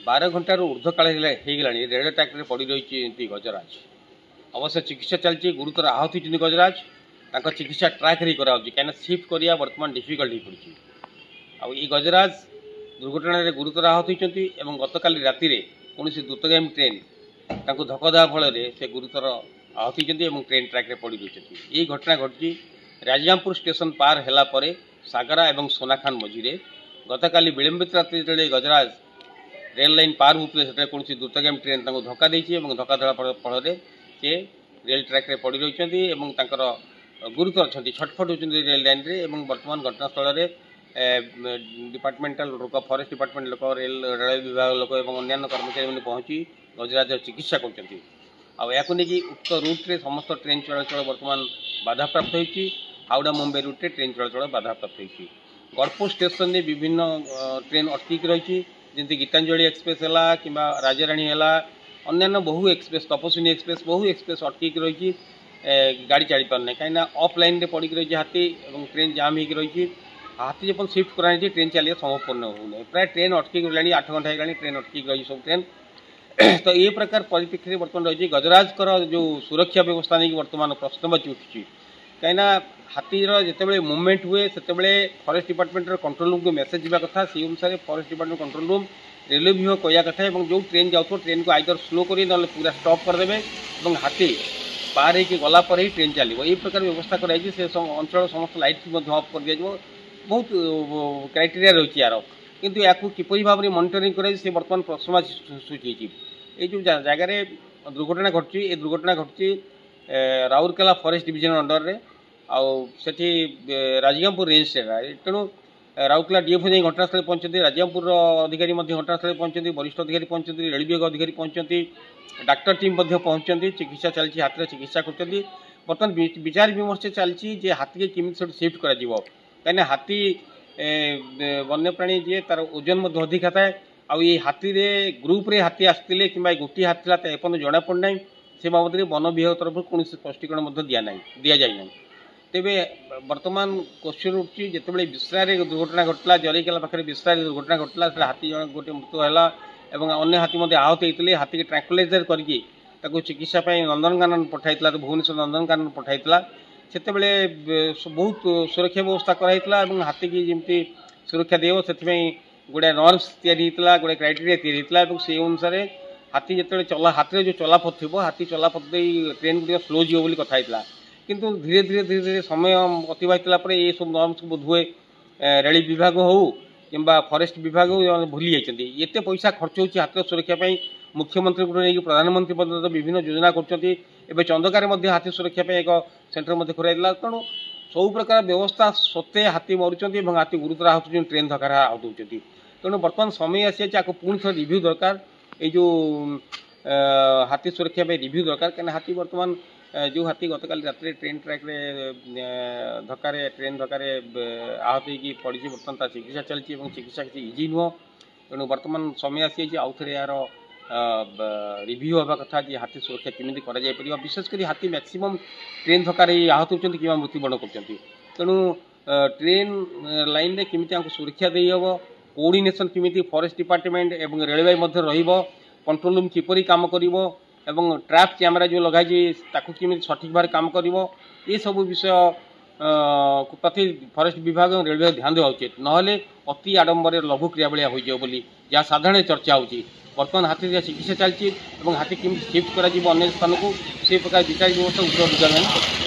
12 घंटार ऊर्ध्वकाल होगा rail track रे पड़ी रही गजराज। अवश्य चिकित्सा चलती गुरुतर आहत होती गजराज। चिकित्सा ट्रैक रे कराऊँगी कहीं सिफ्ट करिया बर्तमान डिफिकल्ट हो पड़ी। आई गजराज दुर्घटना गुरुतर आहत होती गतकाली राति कौन द्रुतगामी ट्रेन धक्का देवा फल से गुरुतर आहत होती ट्रेन ट्रैक रे पड़ी रही। ये घटना घटी राजगामपुर स्टेशन पार है सागरा और सोनाखान मझीरे गतकाली विलंबित रात्रि जो गजराज रेल लाइन पार होते कौन द्रुतगामी ट्रेन धक्का देती धक्का देवा फल से रेल ट्रैक रे पड़ी रही गुरुतर अच्छा छटफट होती रेल लाइन रे। वर्तमान घटनास्थल डिपार्टमेंटल लोक फॉरेस्ट डिपार्टमेंट लोक रेल विभाग लोक अन्य कर्मचारी मैंने पहुंची गजराज चिकित्सा कर उक्त रूट्रे समस्त ट्रेन चलाचल वर्तमान बाधाप्राप्त होती। हावड़ा मुंबई रूट्रे ट्रेन चलाचल बाधाप्राप्त होती। गड़पुर स्टेशन में विभिन्न ट्रेन अटकिक रही जमी गीतांजलि एक्सप्रेस है कि राजाराणी है अन्य बहु एक्सप्रेस तपस्विनी एक्सप्रेस बहु एक्सप्रेस अटकिक रही गाड़ी चली पारना कहीं ऑफलाइन रे पड़ी रही हाथी और ट्रेन जाम हो रही। हाथी जब सिफ्ट कराई ट्रेन चलिए संभवपूर्ण होना प्राय ट्रेन अटकिक रही 8 घंटा हो ट्रेन अटकिक रही सब ट्रेन। तो ये प्रकार परिप्रेक्षी बर्तमान रही गजराजकर जो सुरक्षा व्यवस्था नहीं बर्तमान प्रश्नवाची उठी कहीं हाथीर जिते मुवमेंट हुए से फॉरेस्ट डिपार्टमेंट कंट्रोल रूम को मेसेज जावा कथा से अनुसार forest department control room railway विभाग कहया कथा जो ट्रेन जाऊ ट्रेन को आइदर स्लो कर पूरा स्टॉप करदे हाथी पार हो गला ही ट्रेन चलो। ये प्रकार व्यवस्था कराई से अंचल समस्त लाइट अफ कर दिया बहुत क्राइटेरिया रही यार किंतु या किपरि भाव में मॉनिटरिंग कराई से बर्तमान प्रश्नवाची सृष्टि ये जो जगार दुर्घटना घटी ये दुर्घटना घटी राउरकेला फॉरेस्ट डिविजन अंडर रे आठी राजगामपुर रेंज से तेणु राउरकेला डीएफओ जाए घटनास्थल पहुंचती राजगामपुर अधिकारी घटनास्थल पहुंचती वरिष्ठ अधिकारी पहुंचती रेल विभाग अधिकारी पहुंचती डाक्टर टीम पहुंचती चिकित्सा चलती हाथ में चिकित्सा कर बर्तमान विचार विमर्श चलती हाथी के केमी सिफ्ट कर कहीं हाथी वन्यप्राणी जी तार ओजन अधिका थाए आई हाथी रे ग्रुप रे हाथी आसते कि गोटे हाथी एपर्तन जना पड़ना से बाबद वन विभाग तरफ कौन स्पष्टीकरण दि जाए। तेरे बर्तमान क्वेश्चन उठी जिते विश्रार दुर्घटना घटला जरईकेला पाखे विश्रार दुर्घटना घटला हाथी जन गोटे मृत्यु है और अन्य हाथी आहत होते हाथी के ट्रांकुलाइजर करके चिकित्सा नंदनकानन पठाई भुवनेश्वर नंदनकानन पठाई से बहुत सुरक्षा व्यवस्था कराइला हाथी की जमी सुरक्षा देव से गोटे नर्म्स या गोटे क्राइटेरिया या से अनुसार हाथी जो चला हाथी जो चलापथ थी हाथी चलापथ ट्रेन गुड़ स्लो जीव बोली कथा किंतु धीरे धीरे धीरे धीरे समय अतिवाहित ये सब नर्म्स बोध हुए रेल विभाग हो कि फॉरेस्ट विभाग हो भूली जाती एत पैसा खर्च होती हाथी सुरक्षा मुख्यमंत्री को लेकिन प्रधानमंत्री पर्यटन विभिन्न योजना कर चंदकार हाथी सुरक्षा एक सेंटर खोलाई तेणु सब प्रकार व्यवस्था सत्ते हाथी मरुँच हाथी गुरुतर आहत ट्रेन धक्का आहत होती तेणु बर्तमान समय आसी पुणी थे रिव्यू दरकार ये जो हाथी सुरक्षा रिव्यू दरकार कहीं हाथी बर्तमान जो हाथी गतकाली रात ट्रेन ट्रैक रे धक्का ट्रेन धक्का आहत हो पड़ी बर्तमान चिकित्सा चलती चिकित्सा किसी इजी नुह तेणु बर्तमान समय आसी आउ थे यार रिव्यू हवा कथा कि हाथी सुरक्षा केमी कर विशेषकर हाथी मैक्सिमम ट्रेन धक्का आहत होती कि मृत्युवरण कर तेणु ट्रेन लाइन रे केमी सुरक्षा दे हम कोऑर्डिनेशन केमी फॉरेस्ट डिपार्टमेंट और रेलवे कंट्रोल रूम किपरि काम करिवो एवं ट्रैप कैमेरा जो लगाई केमी सठिक भाव काम कर ये सब विषय प्रति फॉरेस्ट विभाग और रेलवे ध्यान देवा उचित नहले अति आडंबर लघु क्रिया भाया हो जहाँ साधारण चर्चा होती बर्तमान हाथी चिकित्सा चलती हाथी केमी सिफ्ट कर स्थान को से प्रकार विचार व्यवस्था उत्तर